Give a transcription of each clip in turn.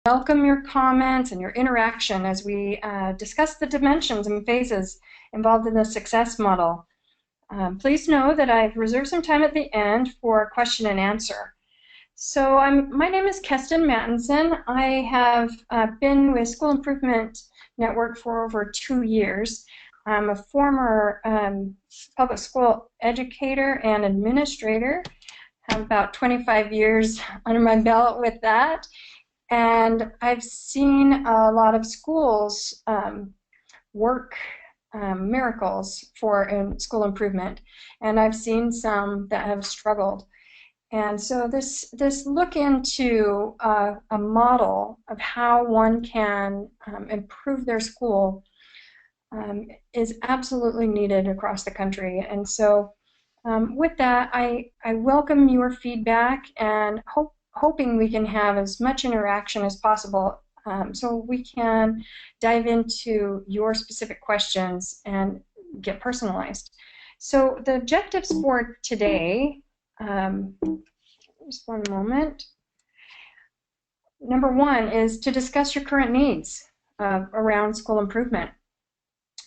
welcome your comments and your interaction as we discuss the dimensions and phases involved in the success model. Please know that I've reserved some time at the end for question and answer. So my name is Kestin Mattinson. I have been with School Improvement Network for over 2 years. I'm a former public school educator and administrator. I have about 25 years under my belt with that. And I've seen a lot of schools work miracles for school improvement. And I've seen some that have struggled. And so this look into a model of how one can improve their school is absolutely needed across the country. And so with that, I welcome your feedback and hoping we can have as much interaction as possible so we can dive into your specific questions and get personalized. So the objectives for today, just one moment. Number one is to discuss your current needs around school improvement.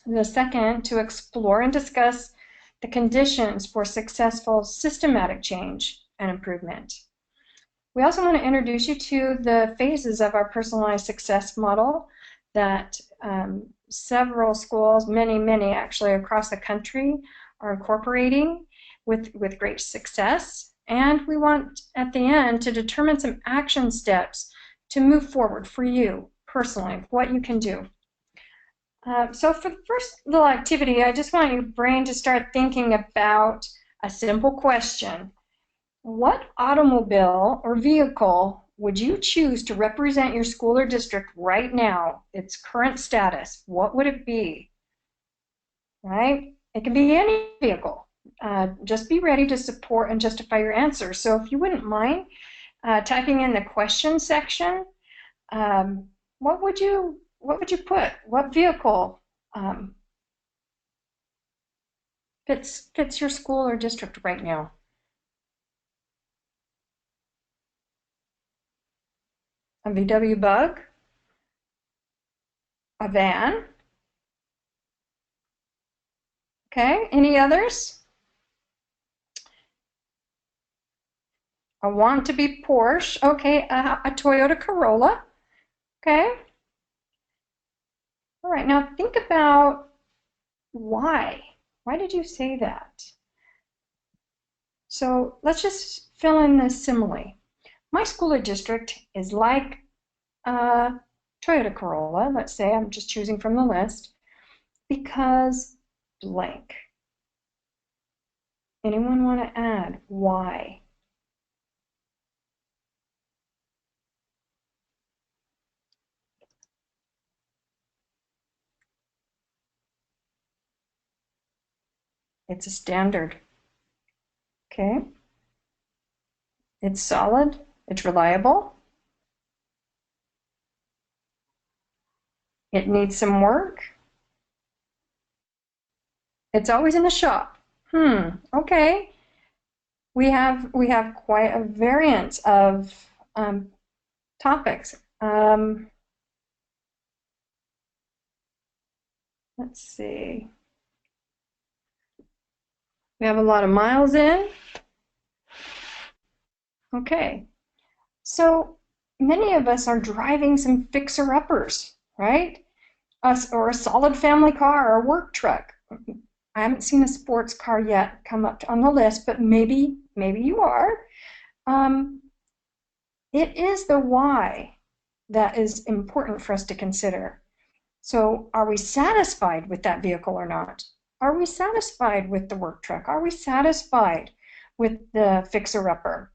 The second, to explore and discuss the conditions for successful systematic change and improvement. We also want to introduce you to the phases of our personalized success model that several schools, many actually across the country, are incorporating with great success. And we want, at the end, to determine some action steps to move forward for you personally, what you can do. So for the first little activity, I just want your brain to start thinking about a simple question. What automobile or vehicle would you choose to represent your school or district right now, its current status? What would it be? Right? It can be any vehicle. Just be ready to support and justify your answer. So if you wouldn't mind typing in the question section, what would you put? What vehicle fits your school or district right now? A VW Bug? A van? Okay, any others? I want to be Porsche. Okay, a Toyota Corolla. Okay. All right, now think about why. Why did you say that? So let's just fill in this simile. My school or district is like a Toyota Corolla. Let's say I'm just choosing from the list because blank. Anyone want to add why? It's a standard. Okay. It's solid. It's reliable. It needs some work. It's always in the shop. Okay. We have quite a variance of topics. Let's see. We have a lot of miles in. Okay. So many of us are driving some fixer-uppers, right? Or a solid family car or a work truck. I haven't seen a sports car yet come up on the list, but maybe you are. It is the why that is important for us to consider. So are we satisfied with that vehicle or not? Are we satisfied with the work truck? Are we satisfied with the fixer-upper?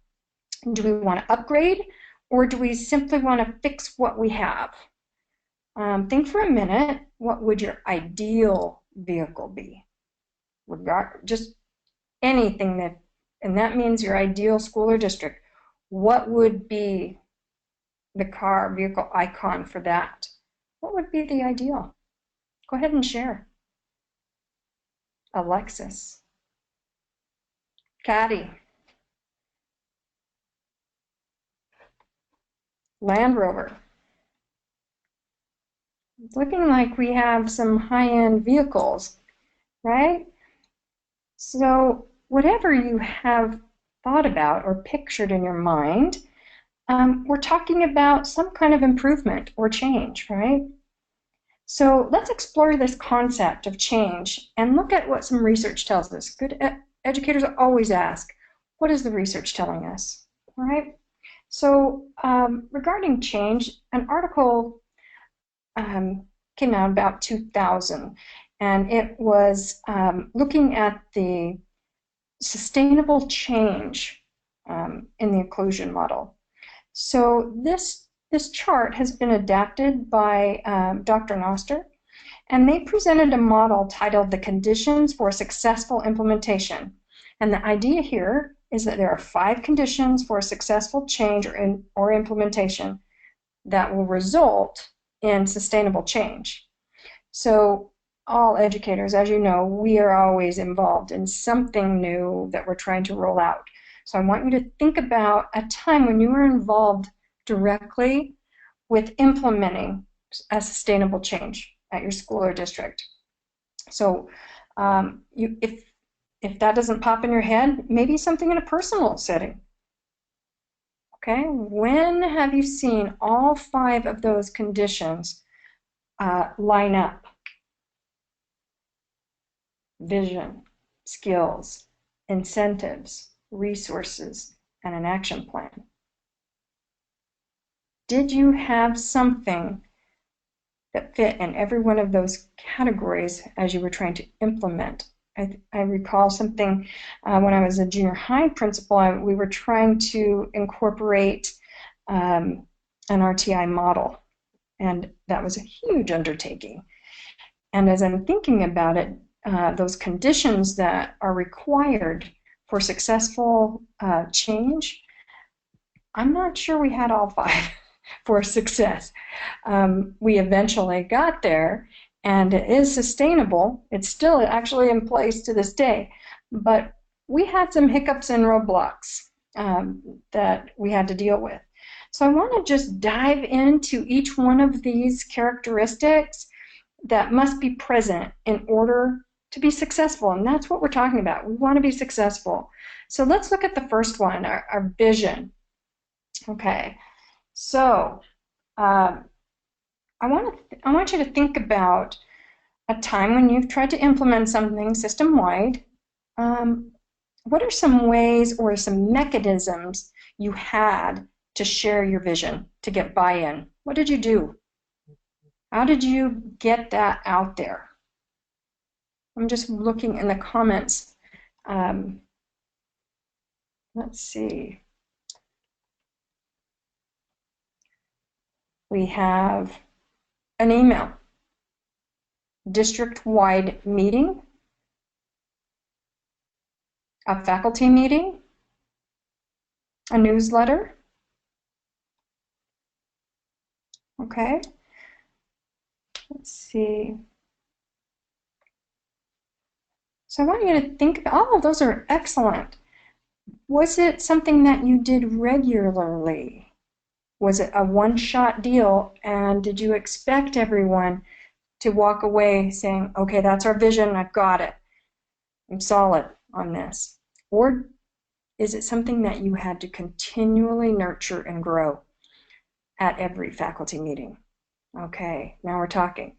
Do we want to upgrade, or do we simply want to fix what we have? Think for a minute, what would your ideal vehicle be? Just anything that, and that means your ideal school or district. What would be the car vehicle icon for that? What would be the ideal? Go ahead and share. A Lexus. Caddy. Land Rover. It's looking like we have some high-end vehicles, right? So whatever you have thought about or pictured in your mind, we're talking about some kind of improvement or change, right? So let's explore this concept of change and look at what some research tells us. Good educators always ask, what is the research telling us, all right? So regarding change, an article came out about 2000, and it was looking at the sustainable change in the inclusion model. So this chart has been adapted by Dr. Noster, and they presented a model titled The Conditions for Successful Implementation. And the idea here is that there are 5 conditions for successful change or implementation that will result in sustainable change. So all educators, as you know, we are always involved in something new that we're trying to roll out. So I want you to think about a time when you were involved directly with implementing a sustainable change at your school or district. So if that doesn't pop in your head, maybe something in a personal setting. Okay, when have you seen all 5 of those conditions line up? Vision, skills, incentives, resources, and an action plan. Did you have something that fit in every one of those categories as you were trying to implement? I recall something when I was a junior high principal, we were trying to incorporate an RTI model, and that was a huge undertaking. And as I'm thinking about it, those conditions that are required for successful change, I'm not sure we had all 5 for success. We eventually got there, and it is sustainable. It's still actually in place to this day, but we had some hiccups and roadblocks that we had to deal with. So I want to just dive into each one of these characteristics that must be present in order to be successful, and that's what we're talking about. We want to be successful. So let's look at the first one, our vision. Okay, so I want you to think about a time when you've tried to implement something system-wide. What are some ways or some mechanisms you had to share your vision, to get buy-in? What did you do? How did you get that out there? I'm just looking in the comments. Let's see. We have an email, district-wide meeting, a faculty meeting, a newsletter. Okay. Let's see. So I want you to think, all of those are excellent. Was it something that you did regularly? Was it a one-shot deal, and did you expect everyone to walk away saying, okay, that's our vision, I've got it, I'm solid on this? Or is it something that you had to continually nurture and grow at every faculty meeting? Okay, now we're talking.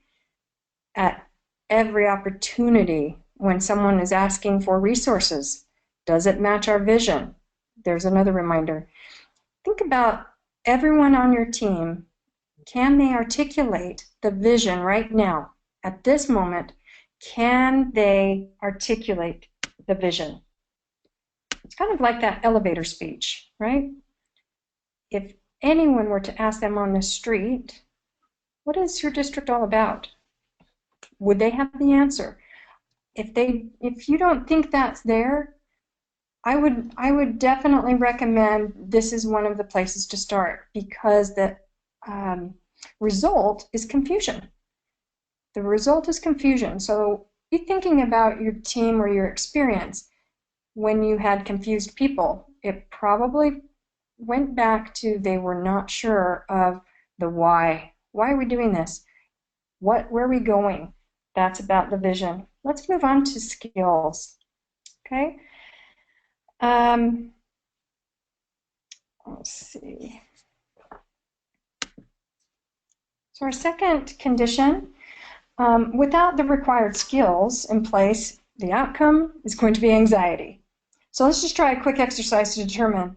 At every opportunity when someone is asking for resources, does it match our vision? There's another reminder. Think about everyone on your team. Can they articulate the vision right now? At this moment, can they articulate the vision? It's kind of like that elevator speech, right? If anyone were to ask them on the street, what is your district all about? Would they have the answer? If you don't think that's there, I would definitely recommend this is one of the places to start, because the result is confusion. The result is confusion. So be thinking about your team or your experience when you had confused people. It probably went back to they were not sure of the why. Why are we doing this? Where are we going? That's about the vision. Let's move on to skills. Okay. Let's see. So our second condition, without the required skills in place, the outcome is going to be anxiety. So let's just try a quick exercise to determine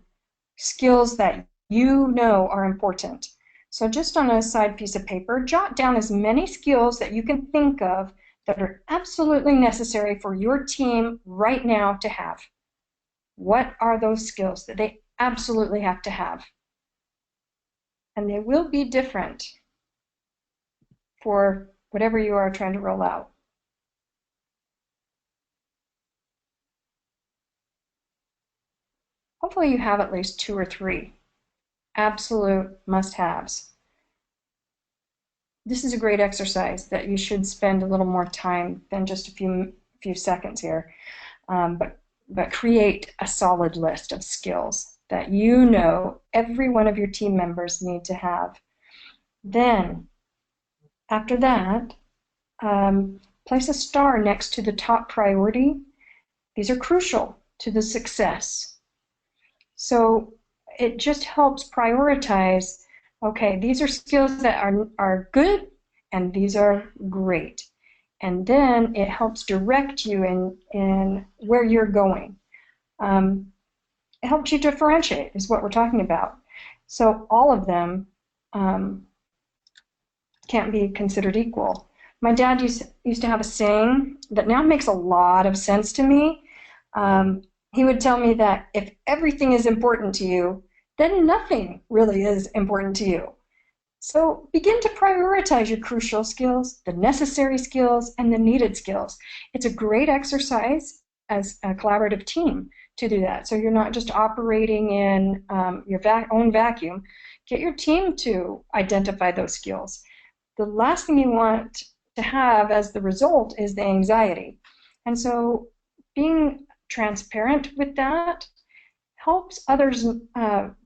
skills that you know are important. So just on a side piece of paper, jot down as many skills that you can think of that are absolutely necessary for your team right now to have. What are those skills that they absolutely have to have? And they will be different for whatever you are trying to roll out. Hopefully you have at least 2 or 3 absolute must-haves. This is a great exercise that you should spend a little more time than just a few seconds here, but create a solid list of skills that you know every one of your team members need to have. Then, after that, place a star next to the top priority. These are crucial to the success. So it just helps prioritize, okay, these are skills that are good and these are great. And then it helps direct you in where you're going. It helps you differentiate, is what we're talking about. So all of them can't be considered equal. My dad used to have a saying that now makes a lot of sense to me. He would tell me that if everything is important to you, then nothing really is important to you. So begin to prioritize your crucial skills, the necessary skills, and the needed skills. It's a great exercise as a collaborative team to do that. So you're not just operating in your own vacuum. Get your team to identify those skills. The last thing you want to have as the result is the anxiety. And so being transparent with that helps others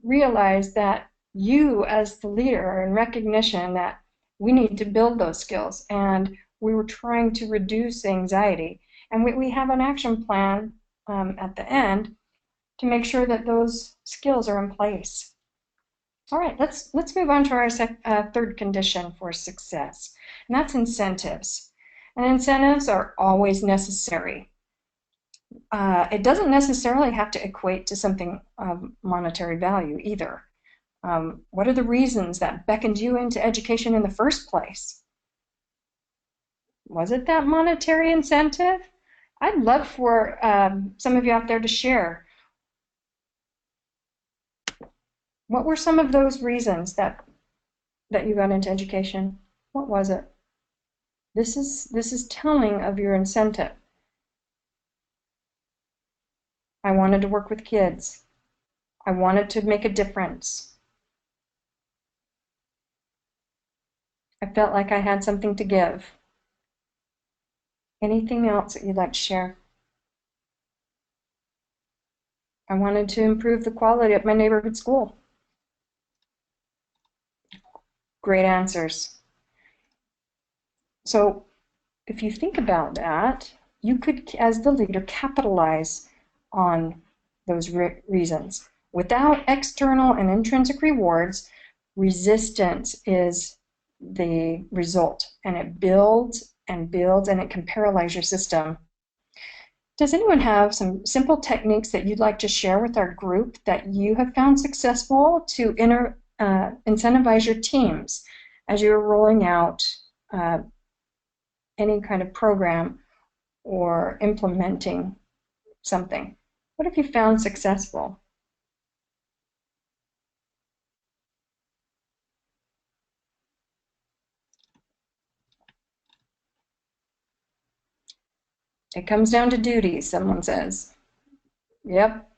realize that you as the leader are in recognition that we need to build those skills, and we were trying to reduce anxiety. And we have an action plan at the end to make sure that those skills are in place. All right, let's move on to our third condition for success, and that's incentives. And incentives are always necessary. It doesn't necessarily have to equate to something of monetary value either. What are the reasons that beckoned you into education in the first place? Was it that monetary incentive? I'd love for some of you out there to share. What were some of those reasons that you got into education? What was it? This is telling of your incentive. I wanted to work with kids. I wanted to make a difference. I felt like I had something to give. Anything else that you'd like to share? I wanted to improve the quality at my neighborhood school. Great answers. So if you think about that, you could, as the leader, capitalize on those reasons. Without external and intrinsic rewards, resistance is the result, and it builds and builds, and it can paralyze your system. Does anyone have some simple techniques that you'd like to share with our group that you have found successful to incentivize your teams as you're rolling out any kind of program or implementing something? What have you found successful? It comes down to duties, someone says. Yep.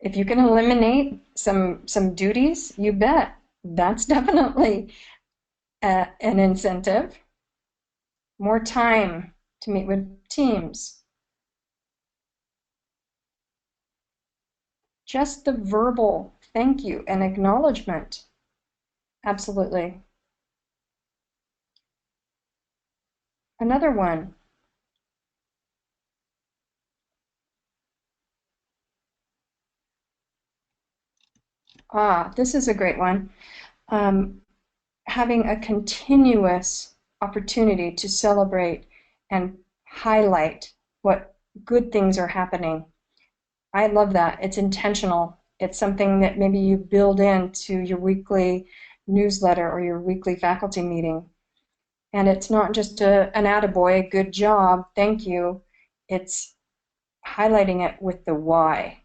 If you can eliminate some duties, you bet. That's definitely an incentive. More time to meet with teams. Just the verbal thank you and acknowledgement. Absolutely. Another one. This is a great one. Having a continuous opportunity to celebrate and highlight what good things are happening. I love that. It's intentional. It's something that maybe you build into your weekly newsletter or your weekly faculty meeting. And it's not just an attaboy, good job, thank you. It's highlighting it with the why.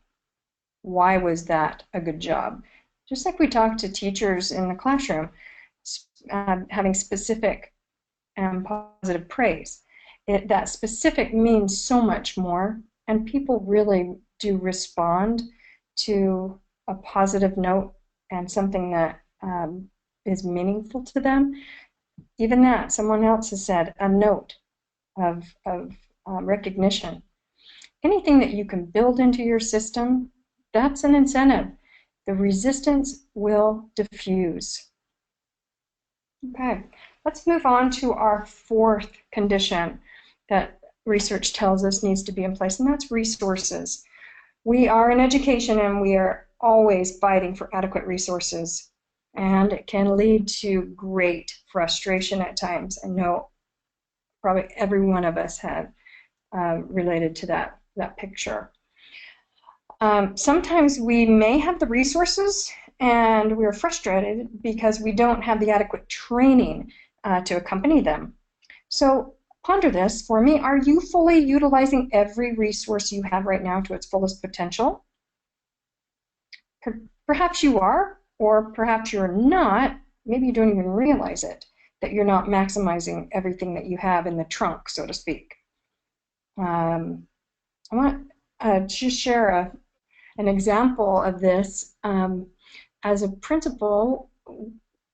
Why was that a good job? Just like we talk to teachers in the classroom, having specific and positive praise. That specific means so much more, and people really do respond to a positive note and something that is meaningful to them. Even that, someone else has said, a note of recognition. Anything that you can build into your system, that's an incentive. The resistance will diffuse. Okay, let's move on to our fourth condition that research tells us needs to be in place, and that's resources. We are in education, and we are always fighting for adequate resources, and it can lead to great frustration at times. I know probably every one of us have related to that picture. Sometimes we may have the resources and we're frustrated because we don't have the adequate training to accompany them. So ponder this for me. Are you fully utilizing every resource you have right now to its fullest potential? Perhaps you are, or perhaps you're not. Maybe you don't even realize it, that you're not maximizing everything that you have in the trunk, so to speak. I want to just share an example of this. As a principal,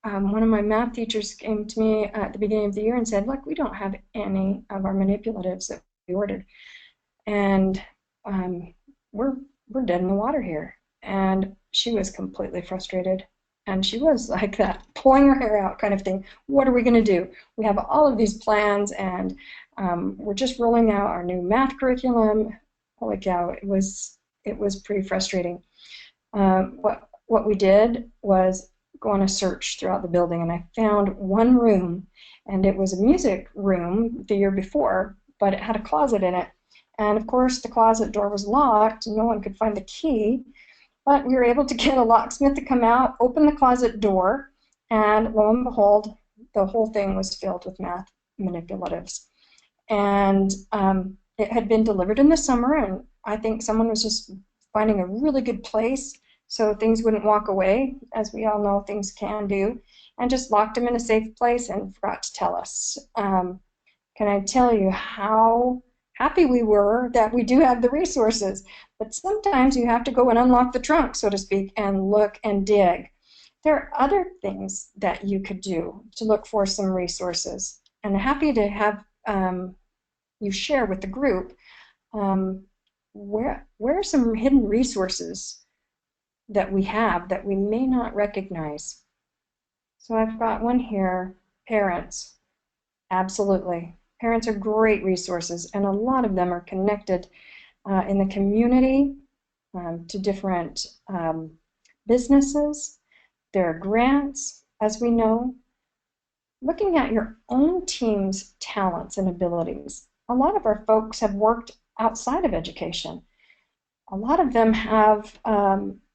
one of my math teachers came to me at the beginning of the year and said, look, we don't have any of our manipulatives that we ordered, and we're dead in the water here. And she was completely frustrated, and she was like that, pulling her hair out kind of thing. What are we going to do? We have all of these plans, and we're just rolling out our new math curriculum. Holy cow, it was pretty frustrating. What we did was go on a search throughout the building, and I found one room, and it was a music room the year before, but it had a closet in it. And of course, the closet door was locked, and no one could find the key. But we were able to get a locksmith to come out, open the closet door, and lo and behold, the whole thing was filled with math manipulatives. And it had been delivered in the summer, and I think someone was just finding a really good place so things wouldn't walk away, as we all know things can do, and just locked them in a safe place and forgot to tell us. Can I tell you how happy we were that we do have the resources? But sometimes you have to go and unlock the trunk, so to speak, and look and dig. There are other things that you could do to look for some resources, and I'm happy to have you share with the group where are some hidden resources that we have that we may not recognize. So I've got one here, parents. Absolutely. Parents are great resources, and a lot of them are connected in the community to different businesses. There are grants, as we know. Looking at your own team's talents and abilities. A lot of our folks have worked outside of education. A lot of them have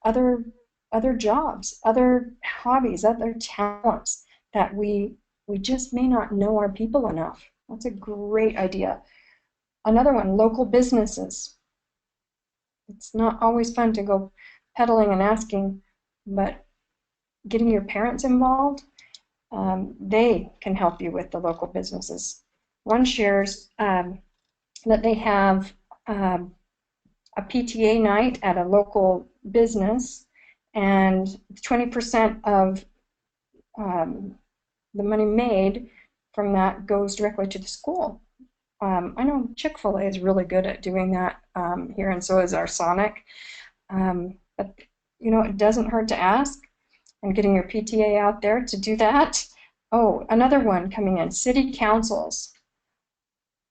other jobs, other hobbies, other talents that we just may not know our people enough. That's a great idea. Another one, local businesses. It's not always fun to go peddling and asking, but getting your parents involved, they can help you with the local businesses. One shares that they have a PTA night at a local business, and 20% of the money made from that goes directly to the school. I know Chick-fil-A is really good at doing that here, and so is our Sonic. But you know, it doesn't hurt to ask, and getting your PTA out there to do that. Oh, another one coming in, city councils.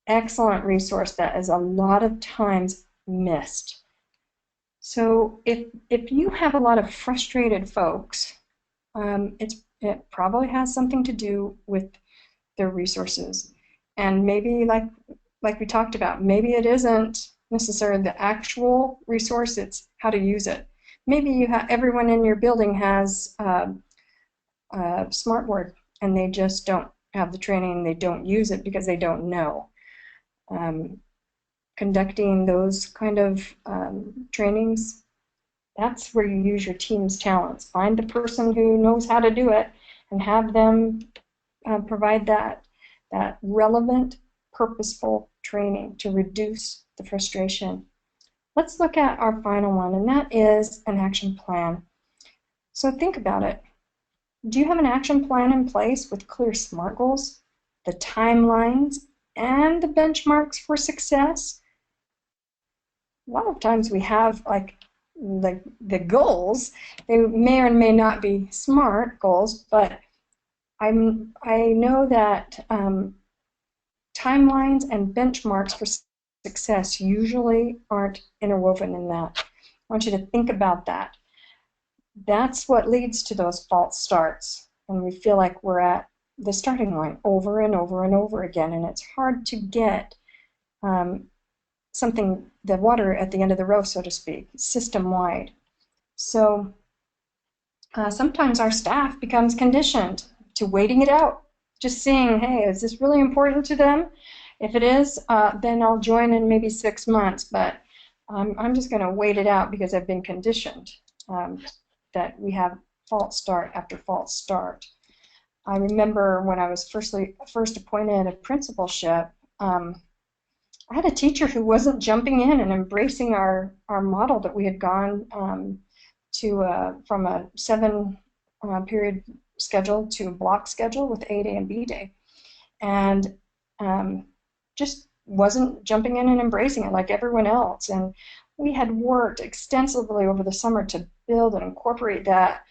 excellent resource that is a lot of times missed. So if you have a lot of frustrated folks, it probably has something to do with their resources. And maybe like we talked about, maybe it isn't necessarily the actual resource, it's how to use it. Maybe you have everyone in your building has a smartboard and they just don't have the training, they don't use it because they don't know. Conducting those kind of trainings, that's where you use your team's talents. Find the person who knows how to do it and have them provide that relevant, purposeful training to reduce the frustration. Let's look at our final one, and that is an action plan. So think about it. Do you have an action plan in place with clear SMART goals, the timelines, and the benchmarks for success? A lot of times we have like the goals. They may or may not be SMART goals, but I know that timelines and benchmarks for success usually aren't interwoven in that. I want you to think about that. That's what leads to those false starts, and we feel like we're at the starting line over and over and over again, and it's hard to get the water at the end of the row, so to speak, system-wide. So sometimes our staff becomes conditioned to waiting it out, just seeing, hey, is this really important to them? If it is, then I'll join in maybe 6 months, but I'm just going to wait it out because I've been conditioned that we have false start after false start. I remember when I was first appointed a principalship, I had a teacher who wasn't jumping in and embracing our model that we had gone from a 7-period schedule to a block schedule with A day and B day, and just wasn't jumping in and embracing it like everyone else. And we had worked extensively over the summer to build and incorporate that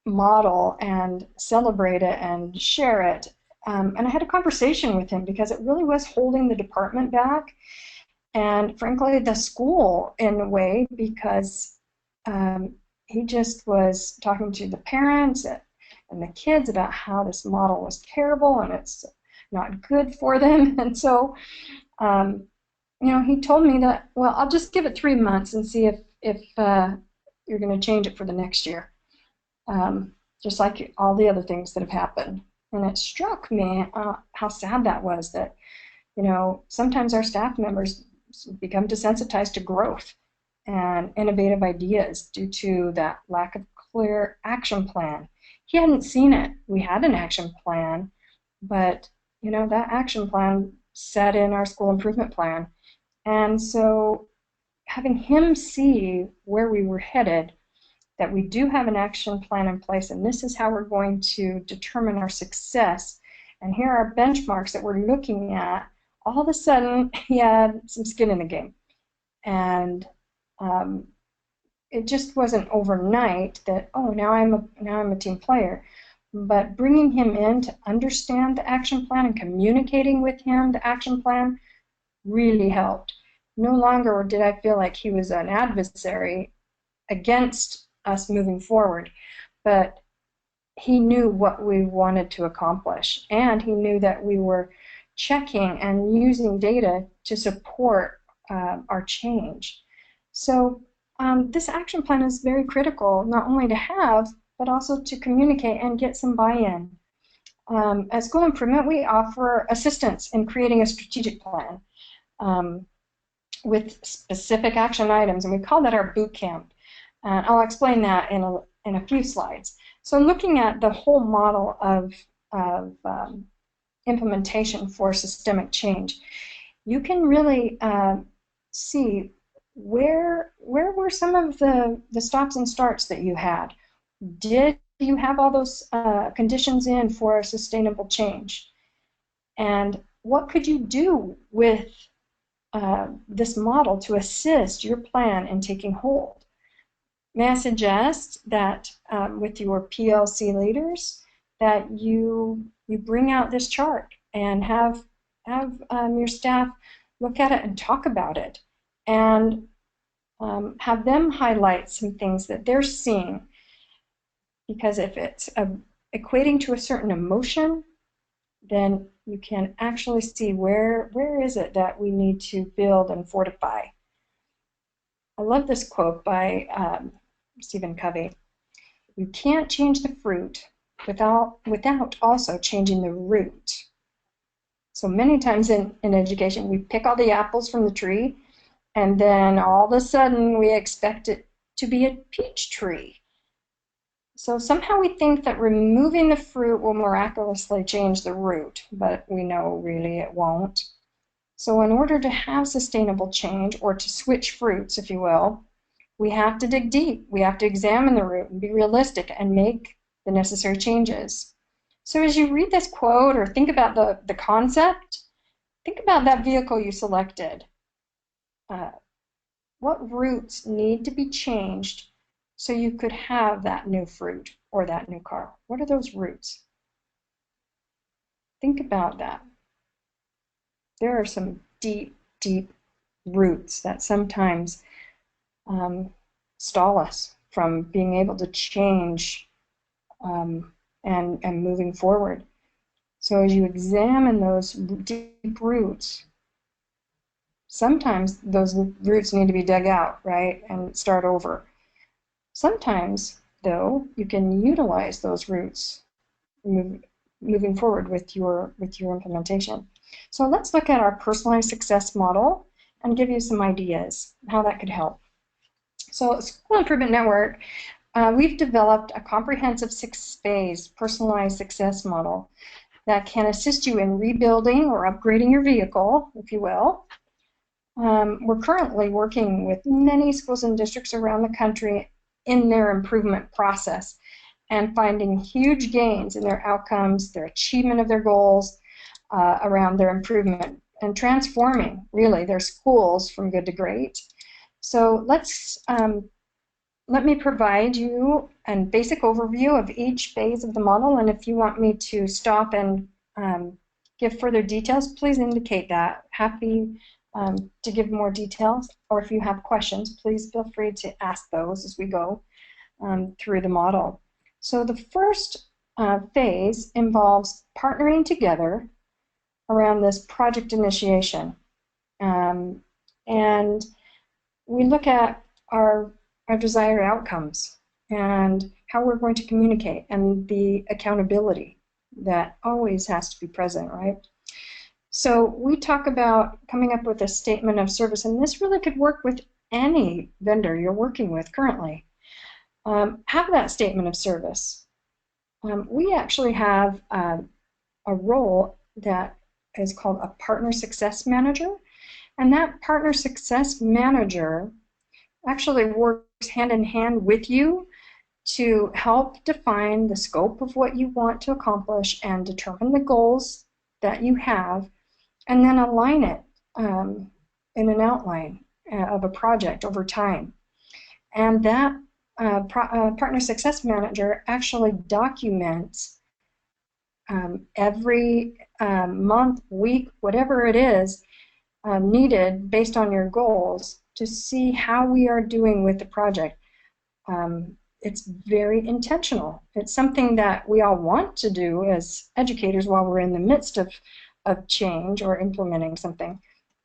model and celebrate it and share it. And I had a conversation with him because it really was holding the department back, and frankly the school in a way, because he just was talking to the parents and the kids about how this model was terrible and it's not good for them. And so he told me that, well, I'll just give it 3 months and see if you're going to change it for the next year, just like all the other things that have happened. And it struck me how sad that was, that sometimes our staff members become desensitized to growth and innovative ideas due to that lack of clear action plan. He hadn't seen it. We had an action plan, but that action plan sat in our school improvement plan. And so having him see where we were headed, that we do have an action plan in place, and this is how we're going to determine our success, and here are benchmarks that we're looking at, all of a sudden he had some skin in the game. And it just wasn't overnight that, oh, now I'm a team player. But bringing him in to understand the action plan and communicating with him the action plan really helped. No longer did I feel like he was an adversary against us moving forward, but he knew what we wanted to accomplish, and he knew that we were checking and using data to support our change. So this action plan is very critical, not only to have, but also to communicate and get some buy-in. At School Improvement, we offer assistance in creating a strategic plan with specific action items, and we call that our boot camp. I'll explain that in a few slides. So looking at the whole model of implementation for systemic change, you can really see where were some of the stops and starts that you had. Did you have all those conditions in for a sustainable change? And what could you do with this model to assist your plan in taking hold? May I suggest that with your PLC leaders that you bring out this chart and have have your staff look at it and talk about it, and have them highlight some things that they're seeing. Because if it's equating to a certain emotion, then you can actually see where is it that we need to build and fortify. I love this quote by Stephen Covey. You can't change the fruit without also changing the root. So many times in education, we pick all the apples from the tree, and then all of a sudden we expect it to be a peach tree. So somehow we think that removing the fruit will miraculously change the root, but we know really it won't. So in order to have sustainable change, or to switch fruits, if you will, we have to dig deep. We have to examine the root and be realistic and make the necessary changes. So as you read this quote or think about the concept, think about that vehicle you selected. What roots need to be changed so you could have that new fruit or that new car? What are those roots? Think about that. There are some deep, deep roots that sometimes stall us from being able to change and moving forward. So as you examine those deep roots, sometimes those roots need to be dug out, right, and start over. Sometimes, though, you can utilize those roots moving forward with your implementation. So let's look at our personalized success model and give you some ideas how that could help. So School Improvement Network, we've developed a comprehensive 6-phase personalized success model that can assist you in rebuilding or upgrading your vehicle, if you will. We're currently working with many schools and districts around the country in their improvement process and finding huge gains in their outcomes, their achievement of their goals around their improvement, and transforming, really, their schools from good to great. So let me provide you a basic overview of each phase of the model, and if you want me to stop and give further details, please indicate that. Happy to give more details, or if you have questions, please feel free to ask those as we go through the model. So the first phase involves partnering together around this project initiation. And we look at our desired outcomes and how we're going to communicate and the accountability that always has to be present, right? So we talk about coming up with a statement of service, and this really could work with any vendor you're working with currently. Have that statement of service. We actually have a role that is called a partner success manager, and that partner success manager actually works hand in hand with you to help define the scope of what you want to accomplish and determine the goals that you have, and then align it in an outline of a project over time. And that partner success manager actually documents every month, week, whatever it is needed based on your goals to see how we are doing with the project. It's very intentional. It's something that we all want to do as educators while we're in the midst of change or implementing something,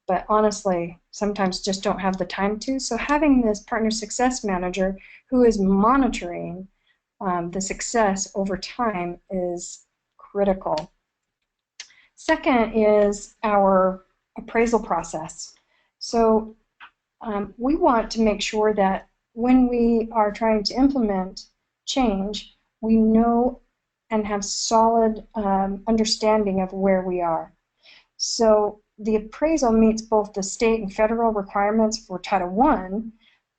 but honestly sometimes just don't have the time to. So having this partner success manager who is monitoring the success over time is critical. Second is our appraisal process. So we want to make sure that when we are trying to implement change, we know and have solid understanding of where we are. So the appraisal meets both the state and federal requirements for Title I,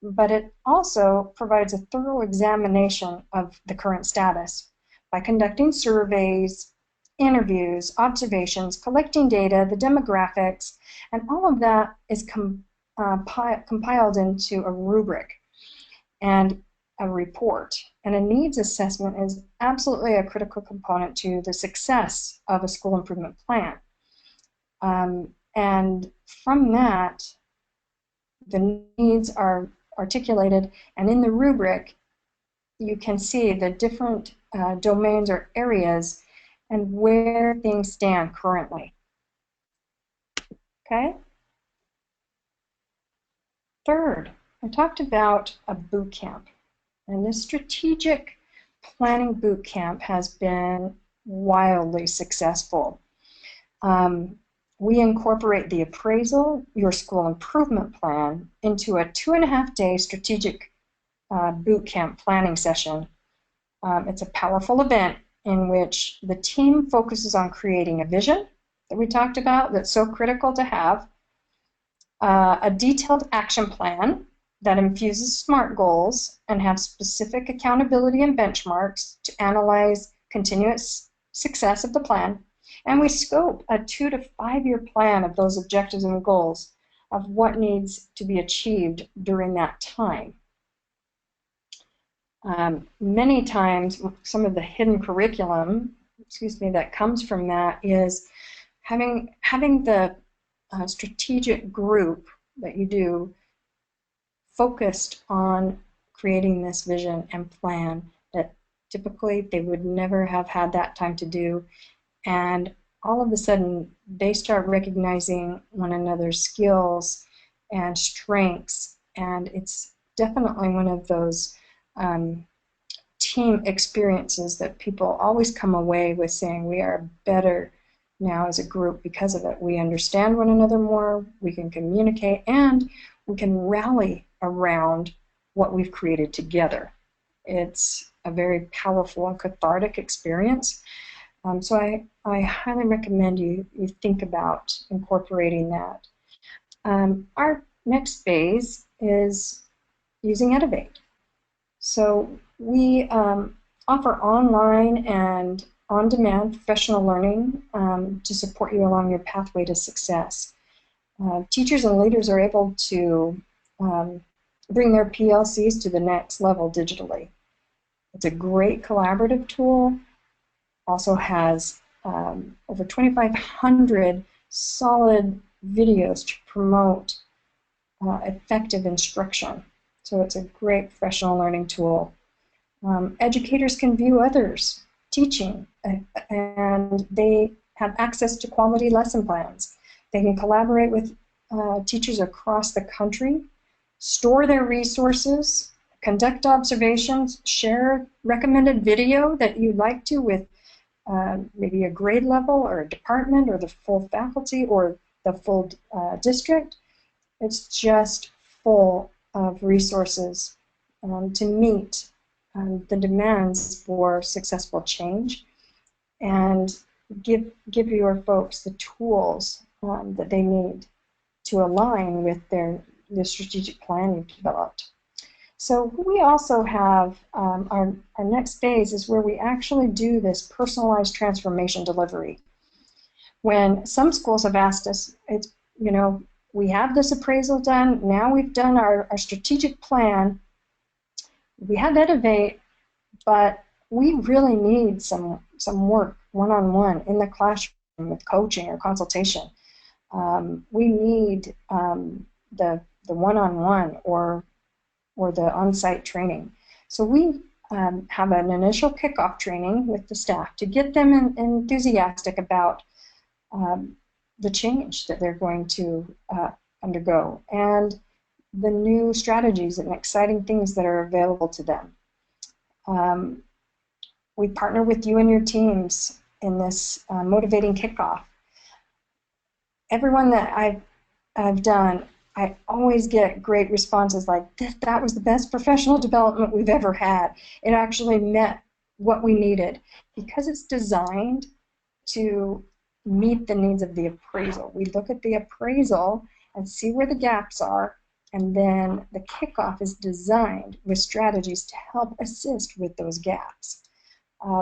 but it also provides a thorough examination of the current status by conducting surveys, interviews, observations, collecting data, the demographics, and all of that is compiled into a rubric and a report. And a needs assessment is absolutely a critical component to the success of a school improvement plan. And from that, the needs are articulated, and in the rubric, you can see the different domains or areas and where things stand currently. Okay? Third, I talked about a boot camp. And this strategic planning boot camp has been wildly successful. We incorporate the appraisal, your school improvement plan, into a 2.5-day strategic boot camp planning session. It's a powerful event in which the team focuses on creating a vision that we talked about that's so critical to have, a detailed action plan that infuses SMART goals and have specific accountability and benchmarks to analyze continuous success of the plan, and we scope a 2 to 5 year plan of those objectives and goals of what needs to be achieved during that time. Many times, some of the hidden curriculum, that comes from that is having the strategic group that you do focused on creating this vision and plan that typically they would never have had that time to do, and all of a sudden they start recognizing one another's skills and strengths, and it's definitely one of those team experiences that people always come away with saying we are better now as a group because of it. We understand one another more, we can communicate, and we can rally around what we've created together. It's a very powerful and cathartic experience. So I highly recommend you think about incorporating that. Our next phase is using Edivate. So we offer online and on-demand professional learning to support you along your pathway to success. Teachers and leaders are able to bring their PLCs to the next level digitally. It's a great collaborative tool. Also has over 2,500 solid videos to promote effective instruction. So it's a great professional learning tool. Educators can view others teaching, and they have access to quality lesson plans. They can collaborate with teachers across the country, store their resources, conduct observations, share recommended video that you'd like to with maybe a grade level or a department or the full faculty or the full district. It's just full of resources to meet the demands for successful change and give your folks the tools that they need to align with the strategic plan you've developed. So we also have our next phase is where we actually do this personalized transformation delivery. When some schools have asked us, it's, we have this appraisal done, now we've done our strategic plan, we have Edivate, but we really need some work one-on-one in the classroom with coaching or consultation. We need the one-on-one or the on-site training. So we have an initial kickoff training with the staff to get them enthusiastic about the change that they're going to undergo and the new strategies and exciting things that are available to them. We partner with you and your teams in this motivating kickoff. Everyone that I've done, I always get great responses like, that was the best professional development we've ever had. It actually met what we needed because it's designed to meet the needs of the appraisal. We look at the appraisal and see where the gaps are, and then the kickoff is designed with strategies to help assist with those gaps.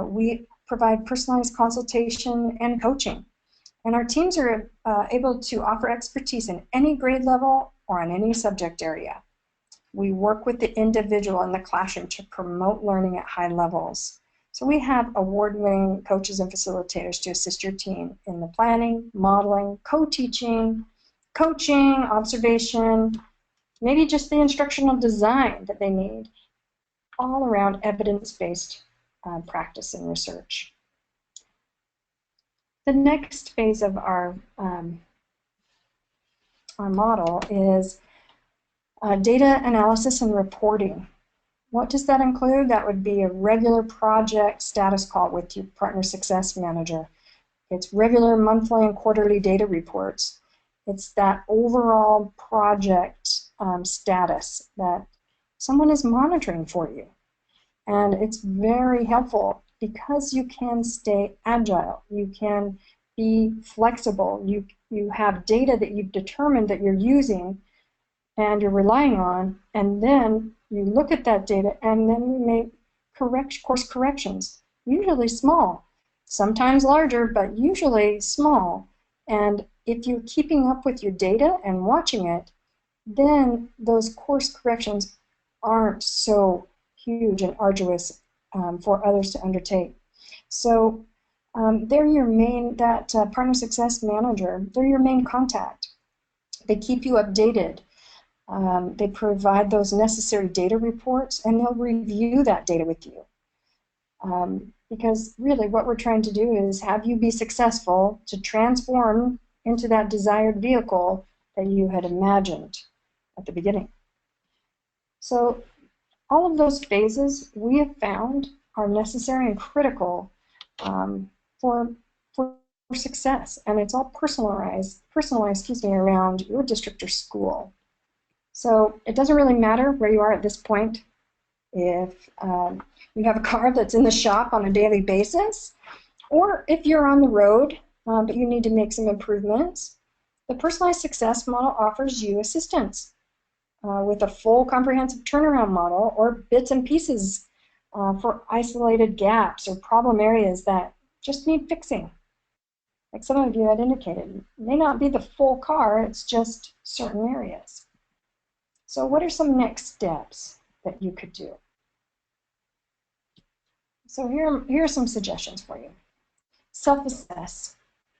We provide personalized consultation and coaching. And our teams are able to offer expertise in any grade level or in any subject area. We work with the individual in the classroom to promote learning at high levels. So we have award-winning coaches and facilitators to assist your team in the planning, modeling, co-teaching, coaching, observation, maybe just the instructional design that they need, all around evidence-based practice and research. The next phase of our model is data analysis and reporting. What does that include? That would be a regular project status call with your partner success manager. It's regular monthly and quarterly data reports. It's that overall project status that someone is monitoring for you. And it's very helpful because you can stay agile. You can be flexible. You have data that you've determined that you're using and you're relying on, and then you look at that data and then you make course corrections, usually small, sometimes larger, but usually small. And if you're keeping up with your data and watching it, then those course corrections aren't so huge and arduous for others to undertake. So they're your main, partner success manager, they're your main contact. They keep you updated. They provide those necessary data reports, and they'll review that data with you. Because really what we're trying to do is have you be successful to transform into that desired vehicle that you had imagined at the beginning. So all of those phases we have found are necessary and critical for success, and it's all personalized around your district or school. So it doesn't really matter where you are at this point. If you have a car that's in the shop on a daily basis, or if you're on the road but you need to make some improvements, the personalized success model offers you assistance with a full comprehensive turnaround model or bits and pieces for isolated gaps or problem areas that just need fixing. Like some of you had indicated, it may not be the full car, it's just certain areas. So what are some next steps that you could do? So here are some suggestions for you. Self-assess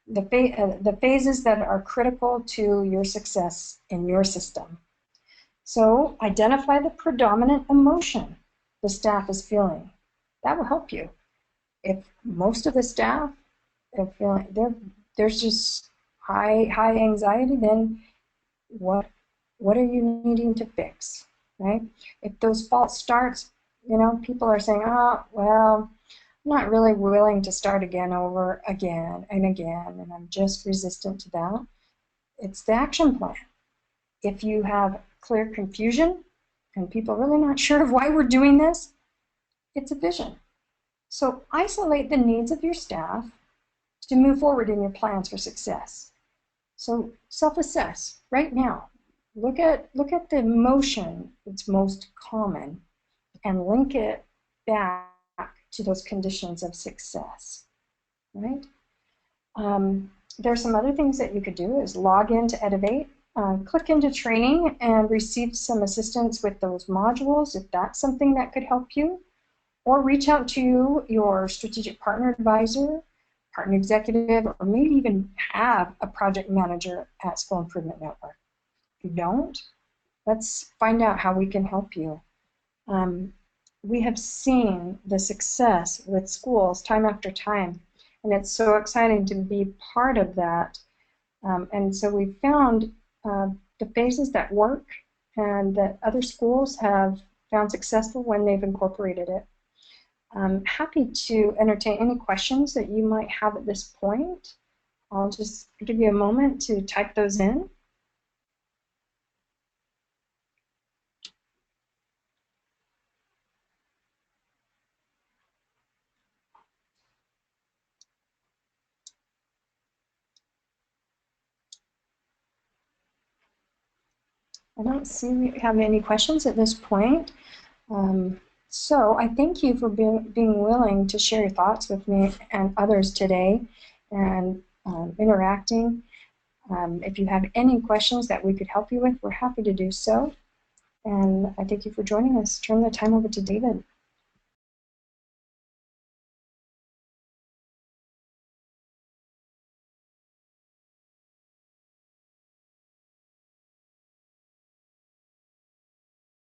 the phases that are critical to your success in your system. So identify the predominant emotion the staff is feeling. That will help you. If most of the staff are feeling there's just high anxiety, then what are you needing to fix, right? If those false starts, people are saying, oh, well, I'm not really willing to start again and I'm just resistant to that. It's the action plan. If you have clear confusion and people are really not sure of why we're doing this, it's a vision. So isolate the needs of your staff to move forward in your plans for success. So self-assess right now. Look at the emotion that's most common and link it back to those conditions of success, right? There are some other things that you could do is log into Edivate, click into training and receive some assistance with those modules if that's something that could help you, or reach out to your strategic partner advisor, partner executive, or maybe even have a project manager at School Improvement Network. If you don't, let's find out how we can help you. We have seen the success with schools time after time, and it's so exciting to be part of that. And so we found the phases that work and that other schools have found successful when they've incorporated it. I'm happy to entertain any questions that you might have at this point. I'll just give you a moment to type those in. I don't see we have any questions at this point. So I thank you for being willing to share your thoughts with me and others today and interacting. If you have any questions that we could help you with, we're happy to do so. And I thank you for joining us. Turn the time over to David.